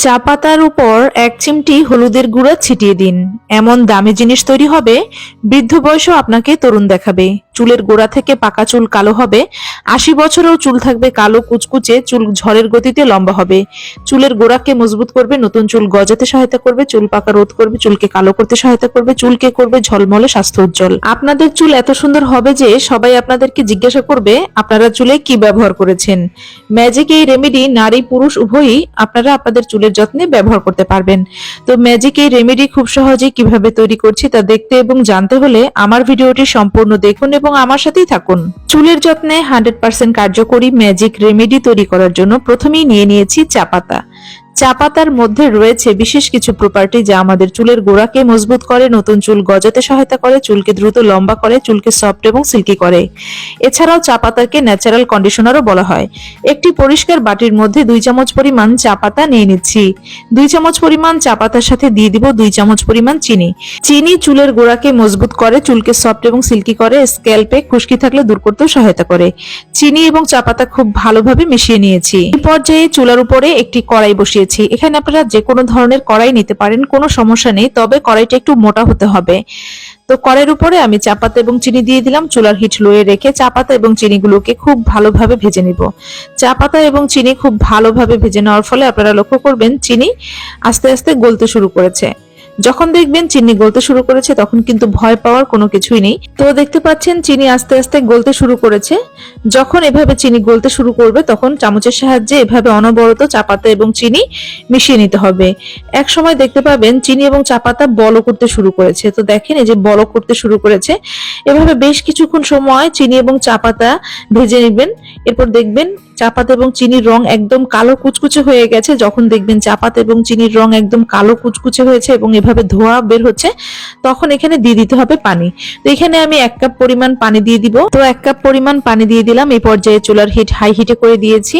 চা পাতার উপর 1 চিমটি হলুদের গুঁড়া ছিটিয়ে দিন। এমন দামি জিনিস তৈরি হবে, বৃদ্ধ বয়সেও আপনাকে তরুণ দেখাবে। চুলের গোড়া থেকে পাকা চুল কালো হবে, 80 বছরেও চুল থাকবে কালো কুচকুচে, চুল ঝড়ের গতিতে লম্বা হবে। চুলের গোড়াকে মজবুত করবে, নতুন চুল গজাতে সহায়তা করবে, চুল পাকা রোধ করবে, চুলকে কালো করতে সহায়তা করবে, চুলকে করবে ঝলমলে স্বাস্থ্য উজ্জ্বল। আপনাদের চুল এত সুন্দর হবে যে সবাই আপনাদেরকে জিজ্ঞাসা করবে আপনারা চুলে কি ব্যবহার করেছেন। ম্যাজিক এই রেমেডি নারী পুরুষ উভয়ই আপনারা আপনাদের চুলের যত্নে ব্যবহার করতে পারবেন। তো ম্যাজিক এই রেমেডি খুব সহজেই কিভাবে তৈরি করছি তা দেখতে এবং জানতে হলে আমার ভিডিওটি সম্পূর্ণ দেখুন এবং আমার সাথেই থাকুন। চুলের যত্নে 100% কার্যকরী ম্যাজিক রেমেডি তৈরি করার জন্য প্রথমেই নিয়ে নিয়েছি চা পাতা। চা পাতার মধ্যে রয়েছে বিশেষ কিছু প্রপার্টি যা আমাদের চুলের গোড়াকে মজবুত করে, নতুন চুল গজাতে সহায়তা করে, চুলকে দ্রুত লম্বা করে, চুলকে সফট এবং সিল্কি করে। এছাড়াও চা পাতাকে ন্যাচারাল কন্ডিশনারও বলা হয়। একটি পরিষ্কার বাটির মধ্যে 2 চামচ পরিমাণ চা পাতা নিয়ে নিচ্ছি। 2 চামচ পরিমাণ চা পাতার সাথে দিয়ে দিব 2 চামচ পরিমাণ চিনি। চিনি চুলের গোড়াকে মজবুত করে, চুলকে সফট এবং সিল্কি করে, স্ক্যাল্পে খুশকি থাকলে দূর করতেও সহায়তা করে। চিনি এবং চা পাতা খুব ভালোভাবে মিশিয়ে নিয়েছি। এই পর্যায়ে চুলার উপরে একটি কড়াই বসিয়ে এখানে আপনারা যে কোনো ধরনের কড়াই নিতে পারেন, কোনো সমস্যা নেই, তবে কড়াইটা একটু মোটা হতে হবে। তো কড়াইয়ের উপরে আমি চা পাতা এবং চিনি দিয়ে দিলাম। চুলার হিট লোয়ে রেখে চা পাতা এবং চিনিগুলোকে খুব ভালোভাবে ভেজে নিব। চা পাতা এবং চিনি খুব ভালোভাবে ভেজে নেওয়ার ফলে আপনারা লক্ষ্য করবেন চিনি আস্তে আস্তে গলতে শুরু করেছে। যখন দেখবেন চিনি গলতে শুরু করেছে তখন কিন্তু ভয় পাওয়ার কোনো কিছুই নেই। তো দেখতে পাচ্ছেন চিনি আস্তে আস্তে গলতে শুরু করেছে। যখন এভাবে চিনি গলতে শুরু করবে তখন চামচের সাহায্যে এভাবে অনবরত চা পাতা এবং চিনি মিশিয়ে নিতে হবে। এক সময় দেখতে পাবেন চিনি এবং চা পাতা বলক করতে শুরু করেছে। তো দেখেন এই যে বলক করতে শুরু করেছে। এভাবে বেশ কিছুক্ষণ সময় চিনি এবং চা পাতা ভেজে নেবেন। এরপর দেখবেন চা পাতা এবং চিনির রং একদম কালো কুচকুচে হয়ে গেছে। যখন দেখবেন চা পাতা এবং চিনির রং একদম কালো কুচকুচে হয়েছে এবং এভাবে ধোঁয়া বের হচ্ছে, তখন এখানে দিয়ে দিতে হবে পানি। তো এখানে আমি 1 কাপ পরিমাণ পানি দিয়ে দিব। তো 1 কাপ পরিমাণ পানি দিয়ে দিলাম। এই পর্যায়ে চুলার হিট হাই হিটে করে দিয়েছি।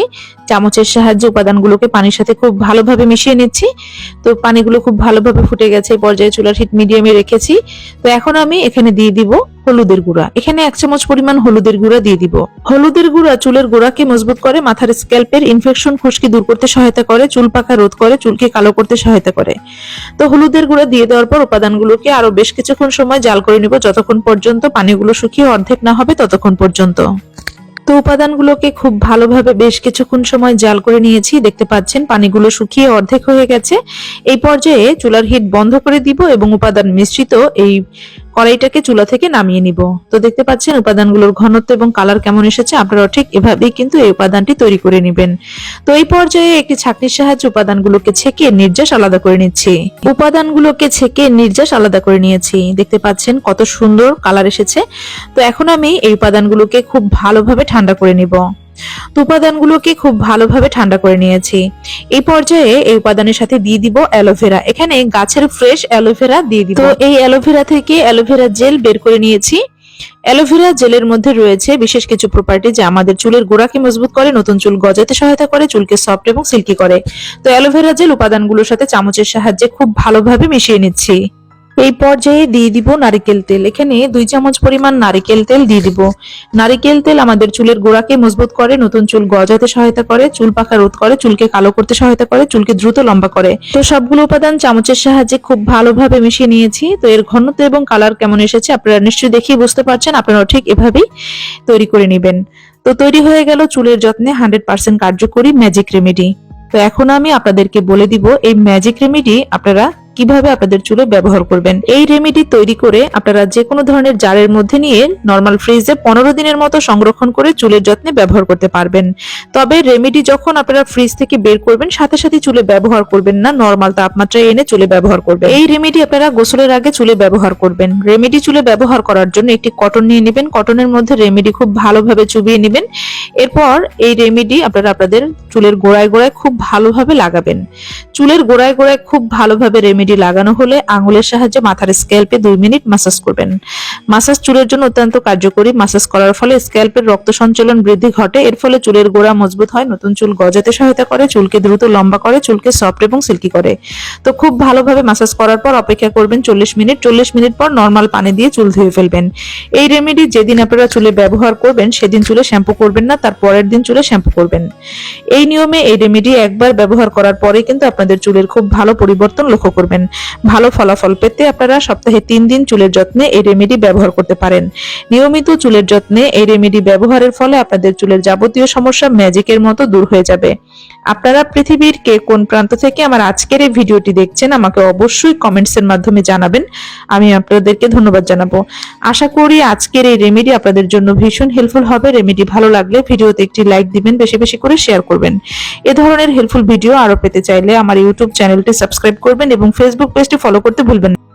চামচের সাহায্যে উপাদানগুলোকে পানির সাথে খুব ভালোভাবে মিশিয়ে নিচ্ছি। তো পানিগুলো খুব ভালোভাবে ফুটে গেছে। এই পর্যায়ে চুলার হিট মিডিয়ামে রেখেছি। তো এখন আমি এখানে দিয়ে দিব হলুদের গুঁড়া। এখানে 1 চামচ পরিমাণ হলুদের গুঁড়া দিয়ে দিব। হলুদের গুঁড়া চুলের গোড়াকে মজবুত করে, মাথার স্ক্যাল্পের ইনফেকশন খুশকি দূর করতে সহায়তা করে, চুল পাকা রোধ করে, চুলকে কালো করতে সহায়তা করে। তো হলুদের গুঁড়া দিয়ে দেওয়ার পর উপাদানগুলোকে আরো বেশ কিছুক্ষণ সময় জাল করে নিব, যতক্ষণ পর্যন্ত পানিগুলো শুকিয়ে অর্ধেক না হবে ততক্ষণ পর্যন্ত। তো উপাদানগুলোকে খুব ভালোভাবে বেশ কিছুক্ষণ সময় জাল করে নিয়েছি। দেখতে পাচ্ছেন পানিগুলো শুকিয়ে অর্ধেক হয়ে গেছে। এই পর্যায়ে চুলার হিট বন্ধ করে দিব এবং উপাদান মিশ্রিত এই কড়াইটাকে চুলা থেকে নামিয়ে নিব। তো দেখতে পাচ্ছেন উপাদানগুলোর ঘনত্ব এবং কালার কেমন এসেছে। আপনারা ঠিক এভাবেই কিন্তু এই উপাদানটি তৈরি করে নেবেন। তো এই পর্যায়ে একটি ছাঁকনির সাহায্যে উপাদানগুলোকে ছেঁকে নির্যাস আলাদা করে নিচ্ছি। উপাদানগুলোকে ছেঁকে নির্যাস আলাদা করে নিয়েছি। দেখতে পাচ্ছেন কত সুন্দর কালার এসেছে। তো এখন আমি এই উপাদানগুলোকে খুব ভালোভাবে ঠান্ডা করে নিব। তো উপাদানগুলোকে খুব ভালোভাবে ঠান্ডা করে নিয়েছি। এই পর্যায়ে এই উপাদানের সাথে দিয়ে দিব অ্যালোভেরা। এখানে গাছের ফ্রেশ অ্যালোভেরা দিয়ে দিব। তো এই অ্যালোভেরা থেকে অ্যালোভেরা জেল বের করে নিয়েছি। অ্যালোভেরা জেলের মধ্যে রয়েছে বিশেষ কিছু প্রপার্টি যা আমাদের চুলের গোড়াকে মজবুত করে, নতুন চুল গজাতে সহায়তা করে, চুলকে সফট এবং সিল্কি করে। তো অ্যালোভেরা জেল উপাদানগুলোর সাথে চামচের সাহায্যে খুব ভালোভাবে মিশিয়ে নিচ্ছি। এই পর্যায়ে দিয়ে দিব নারিকেল তেল। এখানে 2 চামচ পরিমাণ নারিকেল তেল দিয়ে দিব। নারিকেল তেল আমাদের চুলের গোড়াকে মজবুত করে, নতুন চুল গজাতে সহায়তা করে, চুল পাকা রোধ করে, চুলকে কালো করতে সহায়তা করে, চুলকে দ্রুত লম্বা করে। তো সবগুলো উপাদান চামচের সাহায্যে খুব ভালোভাবে মিশিয়ে নিয়েছি। তো এর ঘনত্ব এবং কালার কেমন এসেছে আপনারা নিশ্চয়ই দেখেই বুঝতে পারছেন। আপনারা ঠিক এভাবেই তৈরি করে নেবেন। তো তৈরি হয়ে গেল চুলের যত্নে 100% কার্যকরী ম্যাজিক রেমেডি। তো এখন আমি আপনাদেরকে বলে দিব এই ম্যাজিক রেমেডি আপনারা কিভাবে আপনাদের চুলে ব্যবহার করবেন। এই রেমেডি তৈরি করে আপনারা যে কোনো ধরনের জারের মধ্যে নিয়ে নরমাল ফ্রিজে 15 দিনের মতো সংরক্ষণ করে চুলের যত্নে ব্যবহার করতে পারবেন। তবে রেমেডি যখন আপনারা ফ্রিজ থেকে বের করবেন সাথে সাথে চুলে ব্যবহার করবেন না, নরমাল তাপমাত্রায় এনে চুলে ব্যবহার করবেন। এই রেমেডি আপনারা গোসলের আগে চুলে ব্যবহার করবেন। রেমেডি চুলে ব্যবহার করার জন্য একটি কটন নিয়ে নেবেন। কটনের মধ্যে রেমেডি খুব ভালোভাবে চুবিয়ে নেবেন। এরপর এই রেমেডি আপনারা আপনাদের চুলের গোড়ায় গোড়ায় খুব ভালোভাবে লাগাবেন। চুলের গোড়ায় গোড়ায় খুব ভালোভাবে রেমেডি রেমেডি লাগানো হলে আঙুলের সাহায্যে মাথার স্ক্যাল্পে 2 মিনিট ম্যাসাজ করবেন। মাসাজ চুলের জন্য অত্যন্ত কার্যকরী। মাসাজ করার ফলে স্ক্যাল্পের রক্ত সঞ্চালন বৃদ্ধি ঘটে। এর ফলে চুলের গোড়া মজবুত হয়, নতুন চুল গজাতে সহায়তা করে, চুলকে দ্রুত লম্বা করে, চুলকে সফট এবং সিল্কি করে। তো খুব ভালোভাবে মাসাজ করার পর অপেক্ষা করবেন 40 মিনিট। 40 মিনিট পর নর্মাল পানি দিয়ে চুল ধুয়ে ফেলবেন। এই রেমেডি যেদিন আপনারা চুলে ব্যবহার করবেন সেদিন চুলে শ্যাম্পু করবেন না, তার পরের দিন চুলে শ্যাম্পু করবেন। এই নিয়মে এই রেমেডি একবার ব্যবহার করার পরে কিন্তু আপনাদের চুলের খুব ভালো পরিবর্তন লক্ষ্য করবেন। ভালো ফলাফল পেতে আপনারা সপ্তাহে 3 দিন চুলের যত্নে এই রেমেডি ব্যবহার করতে পারেন। নিয়মিত চুলের যত্নে এই রেমেডি ব্যবহারের ফলে আপনাদের চুলের যাবতীয় সমস্যা ম্যাজিকের মতো দূর হয়ে যাবে। আপনারা পৃথিবীর কে কোন প্রান্ত থেকে আমার আজকের এই ভিডিওটি দেখছেন আমাকে অবশ্যই কমেন্টসের মাধ্যমে জানাবেন। আমি আপনাদেরকে ধন্যবাদ জানাবো। আশা করি আজকের এই রেমেডি আপনাদের জন্য ভীষণ হেল্পফুল হবে। রেমেডি ভালো লাগলে ভিডিওতে একটি লাইক দিবেন, বেশি বেশি করে শেয়ার করবেন। এ ধরনের হেল্পফুল ভিডিও আরো পেতে চাইলে আমার ইউটিউব চ্যানেলটি সাবস্ক্রাইব করবেন এবং ফেসবুক পেজটি ফলো করতে ভুলবেন না।